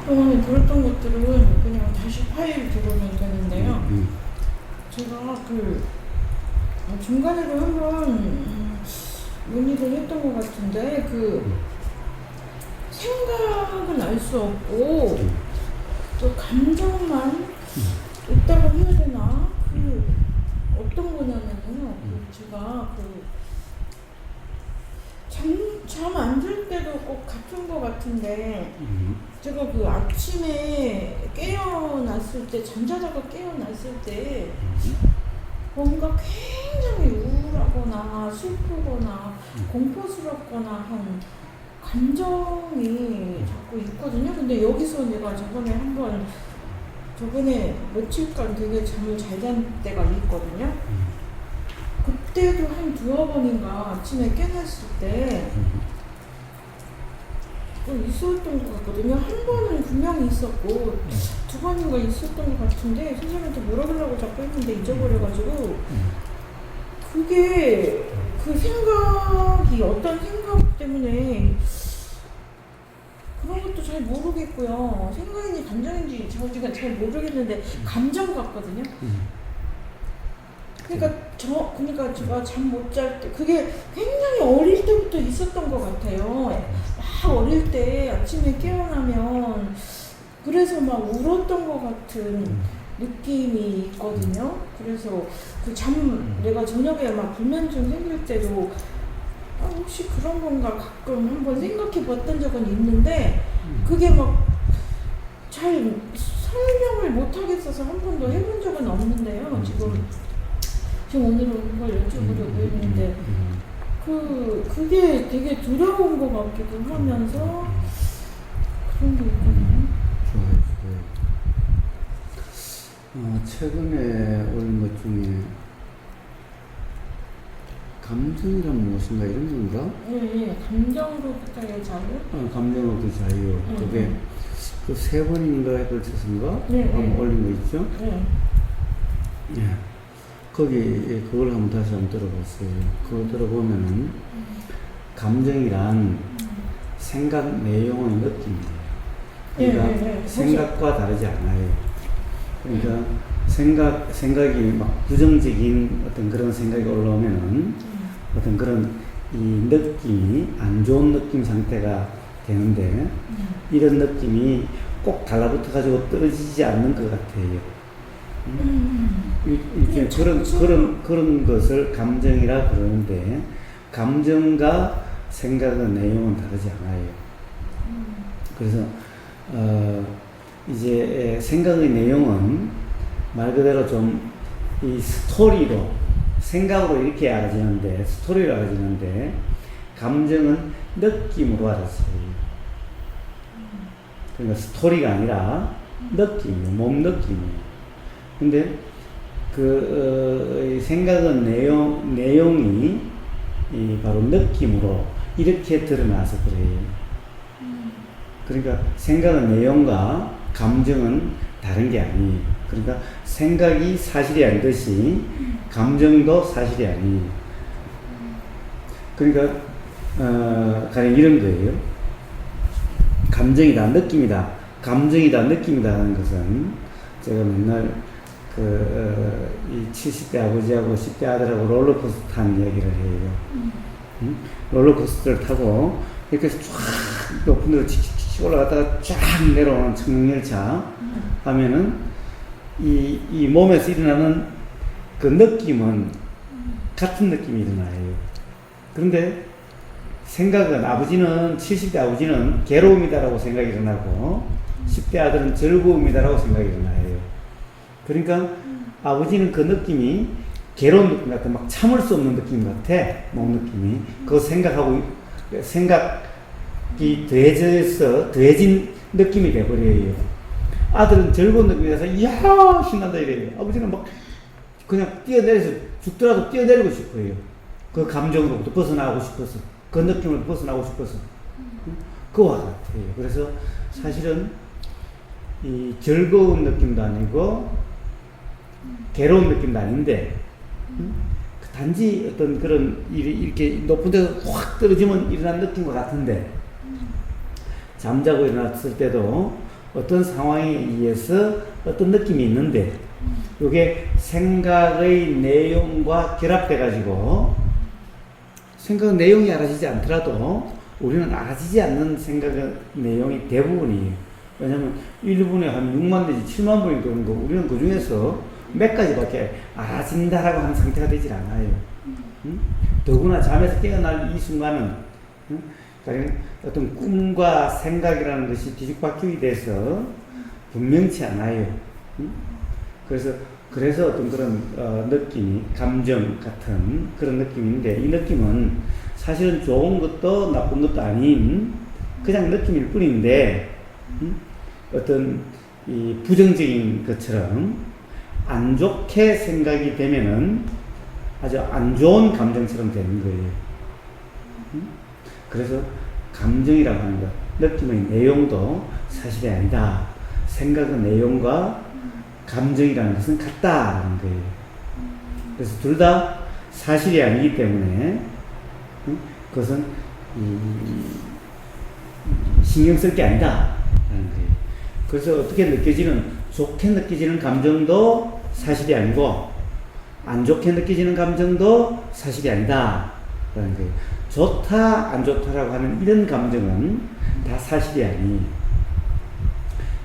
동안에 들었던 것들은 그냥 다시 파일 들어오면 되는데요. 제가 중간에도 한번 문의를 했던 것 같은데 생각은 알 수 없고 또 감정만 있다고 해야 되나? 어떤 거냐면요. 제가 잠 안 들 때도 꼭 같은 것 같은데 제가 아침에 깨어났을 때 잠자다가 깨어났을 때 뭔가 굉장히 우울하거나 슬프거나 공포스럽거나 한 감정이 자꾸 있거든요. 근데 여기서 내가 저번에 며칠간 되게 잠을 잘 잔 때가 있거든요. 그때도 한 두어 번인가 아침에 깨어났을 때 있었던 것 같거든요. 한 번은 분명히 있었고 두 번인가 있었던 것 같은데 선생님한테 물어보려고 자꾸 했는데 잊어버려가지고 그게 생각이 어떤 생각 때문에 그런 것도 잘 모르겠고요. 생각인지 감정인지 저희가 잘 모르겠는데 감정 같거든요. 그러니까 제가 잠 못 잘 때 그게 굉장히 어릴 때부터 있었던 것 같아요. 막 어릴 때 아침에 깨어나면 그래서 막 울었던 것 같은 느낌이 있거든요. 그래서 내가 저녁에 막 불면증 생길 때도 혹시 그런 건가 가끔 한번 생각해 봤던 적은 있는데 그게 막 잘 설명을 못 하겠어서 한 번도 해본 적은 없는데요. 지금 오늘은 그걸 여쭤보려고 했는데 그게 되게 두려운 것 같기도 하면서 그런 게 있거든요. 좋아요. 최근에 올린 것 중에 감정이란 무엇인가 이런 건가? 네, 감정으로부터의 자유? 감정으로부터 자유. 그게 그 세 번인가에 걸쳐서인가? 네, 한번 올린 거 있죠? 네. 예. 거기 그걸 한번 다시 한번 들어봤어요. 그거 들어보면은 감정이란 생각 내용의 느낌이에요. 그러니까 생각과 다르지 않아요. 그러니까 생각이 막 부정적인 어떤 그런 생각이 올라오면은 어떤 그런 이 느낌이 안 좋은 느낌 상태가 되는데 이런 느낌이 꼭 달라붙어 가지고 떨어지지 않는 것 같아요. 이렇게 그런 것을 감정이라 그러는데 감정과 생각의 내용은 다르지 않아요. 그래서 이제 생각의 내용은 말 그대로 좀 이 스토리로 생각으로 이렇게 알아지는데 스토리로 알아지는데 감정은 느낌으로 알아져요. 그러니까 스토리가 아니라 느낌이에요. 몸 느낌이에요. 근데 생각은 내용이 바로 느낌으로 이렇게 드러나서 그래요. 그러니까 생각은 내용과 감정은 다른 게 아니에요. 그러니까 생각이 사실이 아니듯이 감정도 사실이 아니에요. 그러니까 가령 이런 거예요. 감정이다, 느낌이다, 감정이다, 느낌이다 하는 것은 제가 맨날 이 70대 아버지하고 10대 아들하고 롤러코스터 타는 얘기를 해요. 롤러코스터를 타고 이렇게 쫙 높은 데로 칙칙칙 올라갔다가 쫙 내려오는 청룡열차 하면은 이 몸에서 일어나는 그 느낌은 같은 느낌이 일어나요. 그런데 생각은 70대 아버지는 괴로움이다라고 생각이 일어나고 10대 아들은 즐거움이다라고 생각이 일어나요. 그러니까 아버지는 그 느낌이 괴로운 느낌 같아. 막 참을 수 없는 느낌 같아. 몸 느낌이. 그거 생각이 더해진 느낌이 돼버려요. 아들은 즐거운 느낌이라서 이야 신난다 이래요. 아버지는 막 그냥 뛰어내려서 죽더라도 뛰어내리고 싶어요. 그 감정으로부터 벗어나고 싶어서 그 느낌을 벗어나고 싶어서 그와 같아요. 그래서 사실은 이 즐거운 느낌도 아니고 괴로운 느낌도 아닌데 단지 어떤 그런 이렇게 높은 데서 확 떨어지면 일어난 느낌과 같은데 잠자고 일어났을 때도 어떤 상황에 의해서 어떤 느낌이 있는데 이게 생각의 내용과 결합돼 가지고 생각 내용이 알아지지 않더라도 우리는 알아지지 않는 생각의 내용이 대부분이에요. 왜냐하면 1분에 한 6만 내지 7만 번이 도는 거 우리는 그 중에서 몇 가지밖에 알아진다라고 하는 상태가 되질 않아요. 응? 더구나 잠에서 깨어날 이 순간은 그러니까 어떤 꿈과 생각이라는 것이 뒤죽박죽이 돼서 분명치 않아요. 응? 그래서 어떤 그런 느낌이 감정 같은 그런 느낌인데 이 느낌은 사실은 좋은 것도 나쁜 것도 아닌 그냥 느낌일 뿐인데 어떤 이 부정적인 것처럼 안 좋게 생각이 되면은 아주 안 좋은 감정처럼 되는 거예요. 그래서 감정이라고 하는 것, 느낌의 내용도 사실이 아니다. 생각의 내용과 감정이라는 것은 같다는 거예요. 그래서 둘 다 사실이 아니기 때문에 그것은 신경 쓸 게 아니다라는 거예요. 그래서 어떻게 느껴지는 좋게 느껴지는 감정도 사실이 아니고 안 좋게 느껴지는 감정도 사실이 아니다라는 거예요. 좋다 안 좋다라고 하는 이런 감정은 다 사실이 아니에요.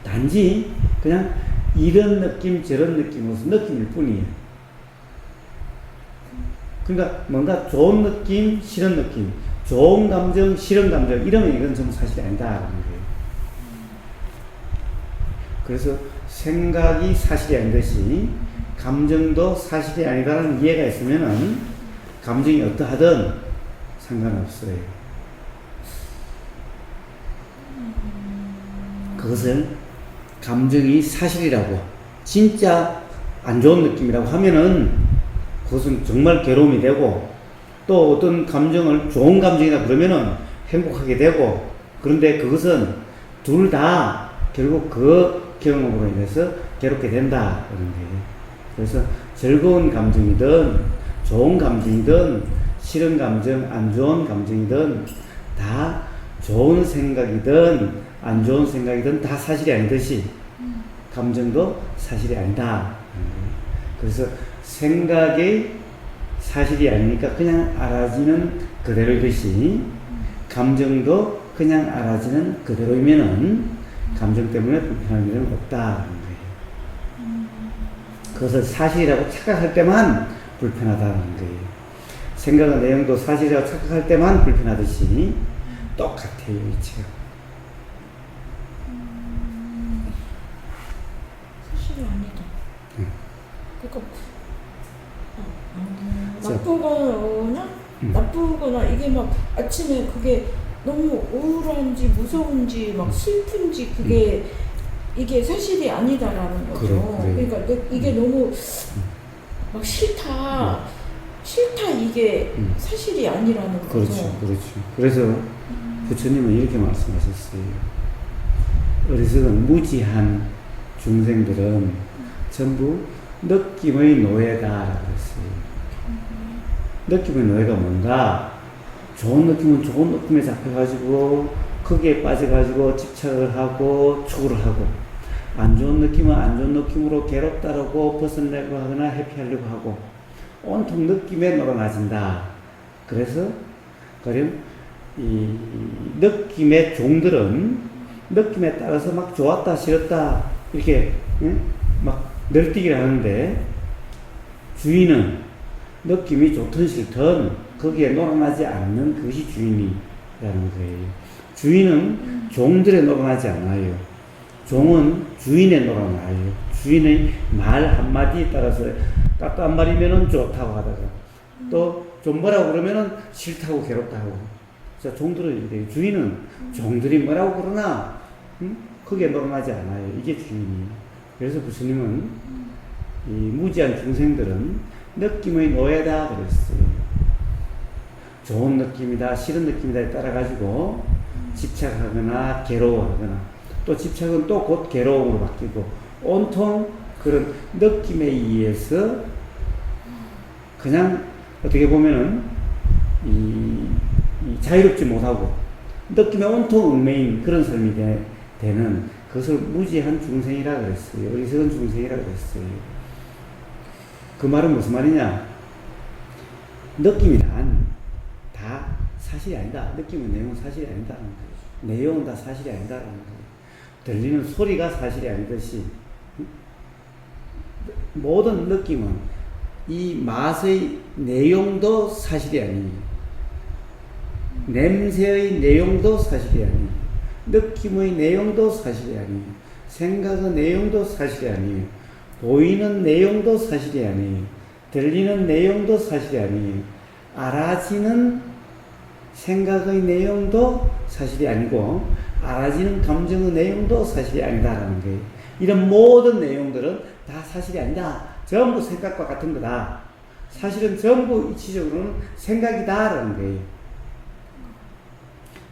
단지 그냥 이런 느낌 저런 느낌으로서 느낌일 뿐이에요. 그러니까 뭔가 좋은 느낌 싫은 느낌 좋은 감정 싫은 감정 이러면 이건 좀 사실이 아니다라는 거예요. 그래서 생각이 사실이 아닌 것이 감정도 사실이 아니다라는 이해가 있으면은 감정이 어떠하든 상관없어요. 그것을 감정이 사실이라고 진짜 안 좋은 느낌이라고 하면은 그것은 정말 괴로움이 되고 또 어떤 감정을 좋은 감정이다 그러면은 행복하게 되고 그런데 그것은 둘 다 결국 그 경험으로 인해서 괴롭게 된다 그런 거예요. 그래서 즐거운 감정이든 좋은 감정이든 싫은 감정 안 좋은 감정이든 다 좋은 생각이든 안 좋은 생각이든 다 사실이 아니듯이 감정도 사실이 아니다. 그래서 생각이 사실이 아니니까 그냥 알아지는 그대로이듯이 감정도 그냥 알아지는 그대로이면은 감정 때문에 불편한 일은 없다는 거예요. 그것을 사실이라고 착각할 때만 불편하다는 거예요. 생각의 내용도 사실이라고 착각할 때만 불편하듯이 똑같아요, 이치가. 사실이 아니다. 그러니까 나쁘거나 이게 막 아침에 그게 너무 우울한지 무서운지 막 슬픈지 그게 이게 사실이 아니다라는 거죠. 그래. 그러니까 이게 너무 막 싫다 이게 사실이 아니라는 거죠. 그렇죠. 그래서 부처님은 이렇게 말씀하셨어요. 어리석은 무지한 중생들은 전부 느낌의 노예다라고 했어요. 느낌의 노예가 뭔가? 좋은 느낌은 좋은 느낌에 잡혀가지고 거기에 빠져가지고 집착을 하고 추구를 하고 안 좋은 느낌은 안 좋은 느낌으로 괴롭다라고 벗어내려고 하거나 회피하려고 하고 온통 느낌에 놀아나진다. 그래서 가령 이 느낌의 종들은 느낌에 따라서 막 좋았다 싫었다 이렇게 막 널뛰기를 하는데 주인은 느낌이 좋든 싫든 거기에 놀아나지 않는 그것이 주인이라는 거예요. 주인은 종들에 놀아나지 않아요. 종은 주인에 놀아나요. 주인의 말 한마디에 따라서 따뜻한 말이면은 좋다고 하다가 또 좀 뭐라고 그러면은 싫다고 괴롭다고. 자, 종들은 이래요. 주인은 종들이 뭐라고 그러나 거기에 놀아나지 않아요. 이게 주인이에요. 그래서 부처님은 이 무지한 중생들은 느낌의 노예다 그랬어요. 좋은 느낌이다, 싫은 느낌이다에 따라 가지고 집착하거나 괴로워하거나 또 집착은 또 곧 괴로움으로 바뀌고 온통 그런 느낌에 의해서 그냥 어떻게 보면은 이 자유롭지 못하고 느낌에 온통 얽매인 그런 삶이 되는 그것을 무지한 중생이라 그랬어요. 어리석은 중생이라 그랬어요. 그 말은 무슨 말이냐? 느낌이란 다 사실이 아니다. 느낌은 내용은 사실이 아니다라는 거예요. 내용은 다 사실이 아니다라는 거예요. 들리는 소리가 사실이 아니듯이 모든 느낌은 이 맛의 내용도 사실이 아니에요. 냄새의 내용도 사실이 아니에요. 느낌의 내용도 사실이 아니에요. 생각의 내용도 사실이 아니에요. 보이는 내용도 사실이 아니에요. 들리는 내용도 사실이 아니에요. 알아지는 생각의 내용도 사실이 아니고 알아지는 감정의 내용도 사실이 아니다라는 거예요. 이런 모든 내용들은 다 사실이 아니다. 전부 생각과 같은 거다. 사실은 전부 이치적으로는 생각이다라는 거예요.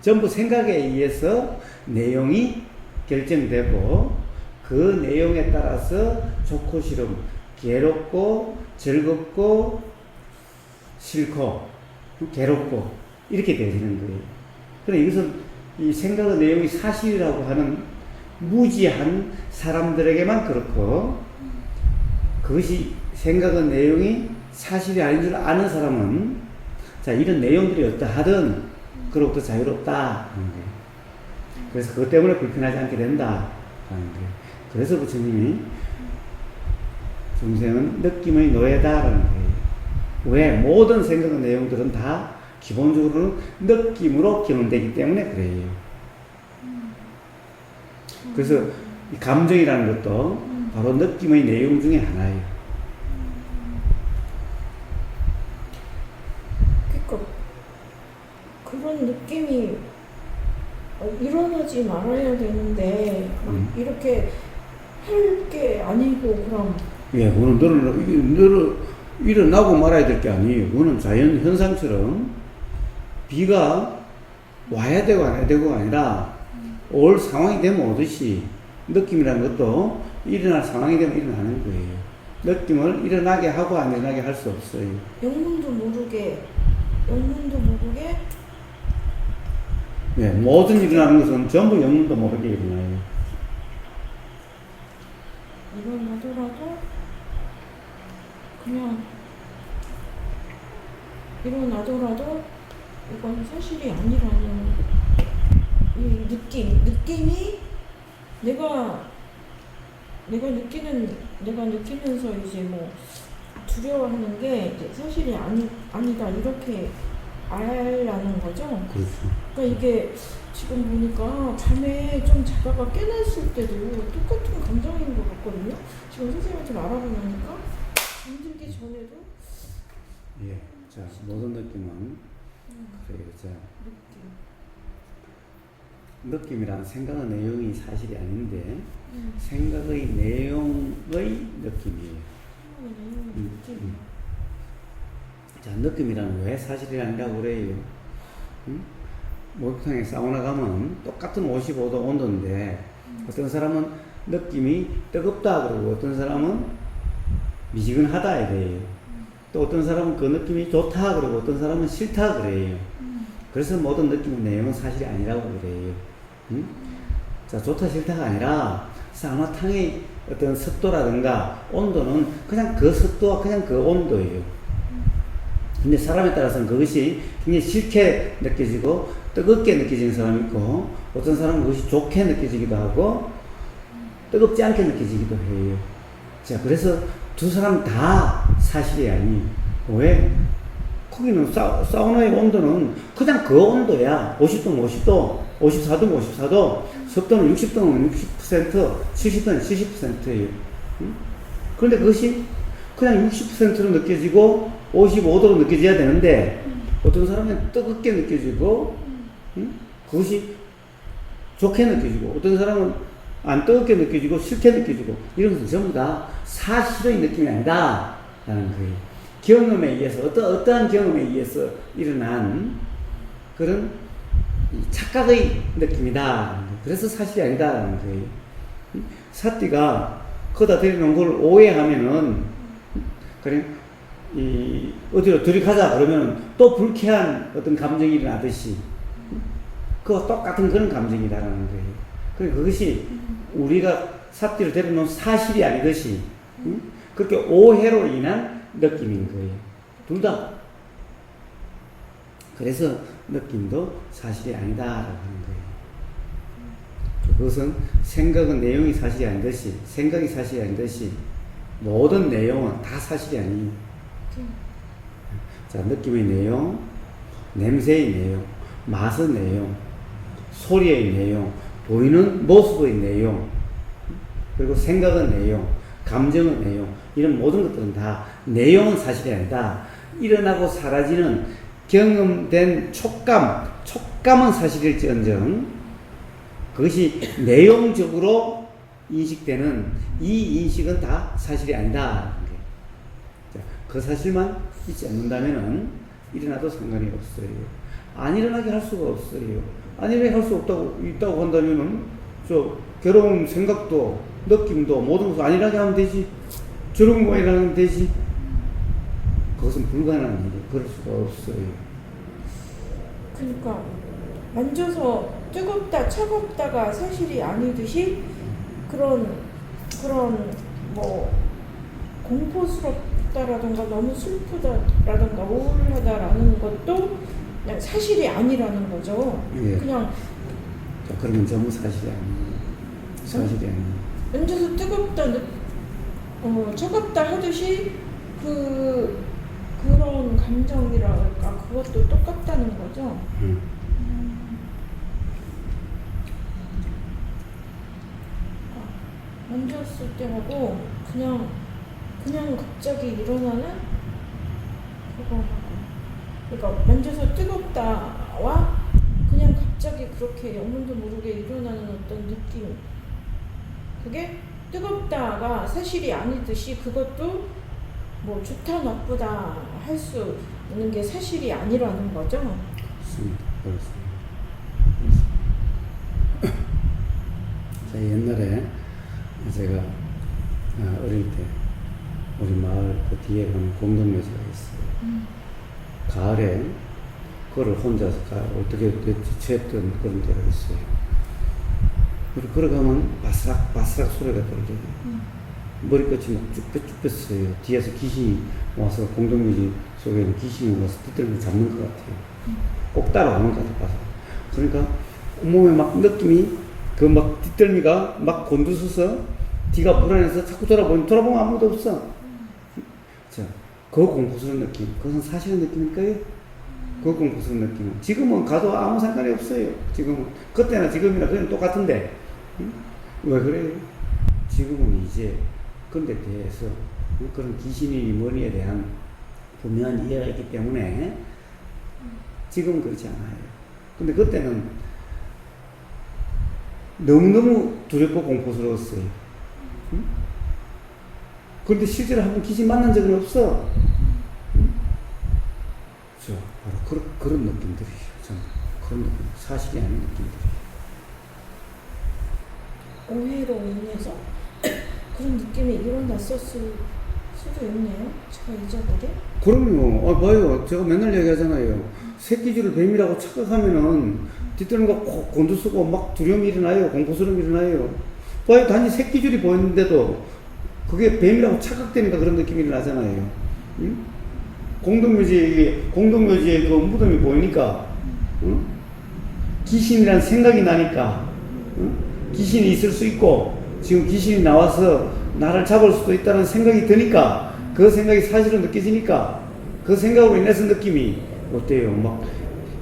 전부 생각에 의해서 내용이 결정되고 그 내용에 따라서 좋고 싫음, 괴롭고 즐겁고 싫고 괴롭고 이렇게 되는 거예요. 그런데 이것은 이 생각의 내용이 사실이라고 하는 무지한 사람들에게만 그렇고 그것이 생각의 내용이 사실이 아닌 줄 아는 사람은 자 이런 내용들이 어떠하든 그로부터 자유롭다 하는 거예요. 그래서 그것 때문에 불편하지 않게 된다 하는 거예요. 그래서 부처님이 중생은 느낌의 노예다라는 거예요. 왜? 모든 생각의 내용들은 다 기본적으로는 느낌으로 기원되기 때문에 그래요. 그래서 이 감정이라는 것도 바로 느낌의 내용 중에 하나예요. 그러니까 그런 느낌이 일어나지 말아야 되는데 이렇게 할 게 아니고 그럼 예, 그거는 너는 일어나고 말아야 될 게 아니에요. 그거는 자연 현상처럼 비가 와야 되고 안 해야 되고가 아니라 올 상황이 되면 오듯이 느낌이라는 것도 일어날 상황이 되면 일어나는 거예요. 느낌을 일어나게 하고 안 일어나게 할 수 없어요. 영문도 모르게 예, 모든 일어나는 것은 전부 영문도 모르게 일어나요. 일어나더라도 그냥 일어나더라도 이건 사실이 아니라는 이 느낌이 내가 느끼면서 이제 뭐 두려워하는 게 이제 사실이 아니다 이렇게 알라는 거죠. 그렇죠. 그러니까 이게 지금 보니까 밤에 좀 자다가 깨났을 때도 똑같은 감정인 것 같거든요. 지금 선생님한테 말하고 나니까 잠들기 전에도 예, 자 모든 느낌은 그래요. 자 느낌이란 생각의 내용이 사실이 아닌데 생각의 내용의 느낌이에요. 자 느낌이란 왜 사실이 아니라고 그래요? 목욕탕에 사우나 가면 똑같은 55도 온도인데 어떤 사람은 느낌이 뜨겁다 그러고 어떤 사람은 미지근하다 이래요. 또 어떤 사람은 그 느낌이 좋다 그러고 어떤 사람은 싫다 그래요. 그래서 모든 느낌의 내용은 사실이 아니라고 그래요. 자 좋다 싫다가 아니라 사우나탕의 어떤 습도라든가 온도는 그냥 그 습도와 그냥 그 온도예요. 근데 사람에 따라서는 그것이 굉장히 싫게 느껴지고 뜨겁게 느껴지는 사람이 있고 어떤 사람은 그것이 좋게 느껴지기도 하고 뜨겁지 않게 느껴지기도 해요. 자 그래서 두 사람 다 사실이 아니에요. 왜? 거기는 사우나의 온도는 그냥 그 온도야. 50도는 50도, 54도는 54도, 습도는 60도는 60%, 70도는 70%예요. 그런데 그것이 그냥 60%로 느껴지고 55도로 느껴져야 되는데 어떤 사람은 뜨겁게 느껴지고 그것이 좋게 느껴지고 어떤 사람은 안 뜨겁게 느껴지고 싫게 느껴지고 이런 것은 전부 다 사실의 느낌이 아니다 라는 거예요. 경험에 의해서 어떠한 경험에 의해서 일어난 그런 착각의 느낌이다. 그래서 사실이 아니다 라는 거예요. 사띠가 거기다 들여놓은 걸 오해하면은 그래 어디로 둘이 가자 그러면 또 불쾌한 어떤 감정이 일어나듯이 그와 똑같은 그런 감정이다라는 거예요. 그러니까 그것이 우리가 삽질을 데려놓은 사실이 아니듯이 그렇게 오해로 인한 느낌인 거예요. 둘 다. 그래서 느낌도 사실이 아니다라고 하는 거예요. 그것은 생각은 내용이 사실이 아니듯이, 생각이 사실이 아니듯이 모든 내용은 다 사실이 아니에요. 자, 느낌의 내용, 냄새의 내용, 맛의 내용, 소리의 내용, 보이는 모습의 내용, 그리고 생각의 내용, 감정의 내용, 이런 모든 것들은 다 내용은 사실이 아니다. 일어나고 사라지는 경험된 촉감은 사실일지언정 그것이 내용적으로 인식되는 이 인식은 다 사실이 아니다. 그 사실만 있지 않는다면 일어나도 상관이 없어요. 안 일어나게 할 수가 없어요. 안 일어나게 할 수 있다고 한다면 저 괴로운 생각도 느낌도 모든 것을 안 일어나게 하면 되지. 저런 거 일어나면 되지. 그것은 불가능한 일이에요. 그럴 수가 없어요. 그러니까 만져서 뜨겁다, 차갑다가 사실이 아니듯이 그런 뭐 공포스럽다라든가 너무 슬프다라든가 우울하다라는 것도 그냥 사실이 아니라는 거죠. 예. 그냥 자, 그러면 전부 사실이 아니에요. 사실이 아니에요. 만져서 뜨겁다, 차갑다 하듯이 그런 감정이랄까 그것도 똑같다는 거죠. 만졌을 때하고 그냥 갑자기 일어나는 그거하고, 그러니까 만져서 뜨겁다와 그냥 갑자기 그렇게 영문도 모르게 일어나는 어떤 느낌, 그게 뜨겁다가 사실이 아니듯이 그것도 뭐 좋다 나쁘다 할 수 있는 게 사실이 아니라는 거죠. 그렇습니다. 자, 옛날에 제가 어릴 때 우리 마을 그 뒤에 가면 공동묘지가 있어요. 가을에 그거를 혼자서 어떻게 취했던 그런 때가 있어요. 그리고 걸어가면 바스락 소리가 들려요. 머리끝이 막 쭉 뺐어요. 뒤에서 귀신이 와서 공동묘지 속에는 귀신이 와서 뒤뜰면 잡는 것 같아요. 꼭 따라오는 것 같아서. 그러니까 온몸에 막 느낌이 그 막 뒷덜미가 막 곤두서서 뒤가 불안해서 자꾸 돌아보면 아무도 없어. 자, 그 공포스러운 느낌, 그것은 사실의 느낌일까요? 그 공포스러운 느낌은 지금은 가도 아무 상관이 없어요. 지금은 그때나 지금이나 그냥 똑같은데 왜 그래요? 지금은 이제 그런 데 대해서 그런 귀신이 뭐니에 대한 분명한 이해가 있기 때문에 지금은 그렇지 않아요. 근데 그때는 너무너무 두렵고 공포스러웠어요. 그런데 실제로 한번 귀신 만난 적은 없어. 바로 그런 느낌들이죠. 그런 느낌, 사실이 아닌 느낌들이에요. 오해로 인해서 그런 느낌이 일어났었을 수도 있네요. 제가 잊어버려? 그럼요. 봐요. 제가 맨날 얘기하잖아요. 새끼줄을 뱀이라고 착각하면은 뒤뜰미가 곤두서고 막 두려움이 일어나요. 공포스러움이 일어나요. 봐요. 단지 새끼줄이 보이는데도 그게 뱀이라고 착각되니까 그런 느낌이 일어나잖아요. 응? 공동묘지에 그 무덤이 보이니까 응? 귀신이란 생각이 나니까 응? 귀신이 있을 수 있고 지금 귀신이 나와서 나를 잡을 수도 있다는 생각이 드니까 그 생각이 사실로 느껴지니까 그 생각으로 인해서 느낌이 어때요? 막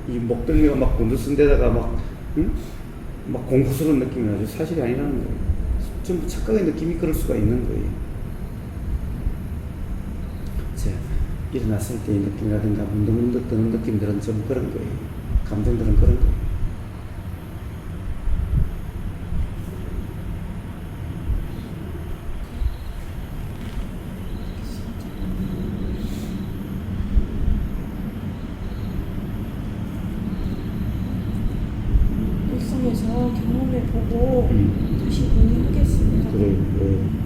이 목덜미가 막 곤두선 데다가 막 공포스러운 느낌이 나죠. 사실이 아니라는 거예요. 전부 착각의 느낌이 그럴 수가 있는 거예요. 자, 일어났을 때의 느낌이라든가 문득문득 드는 느낌들은 전부 그런 거예요. 감정들은 그런 거예요. 일상에서 경험해보고 다시 문의하겠습니다. 그래요.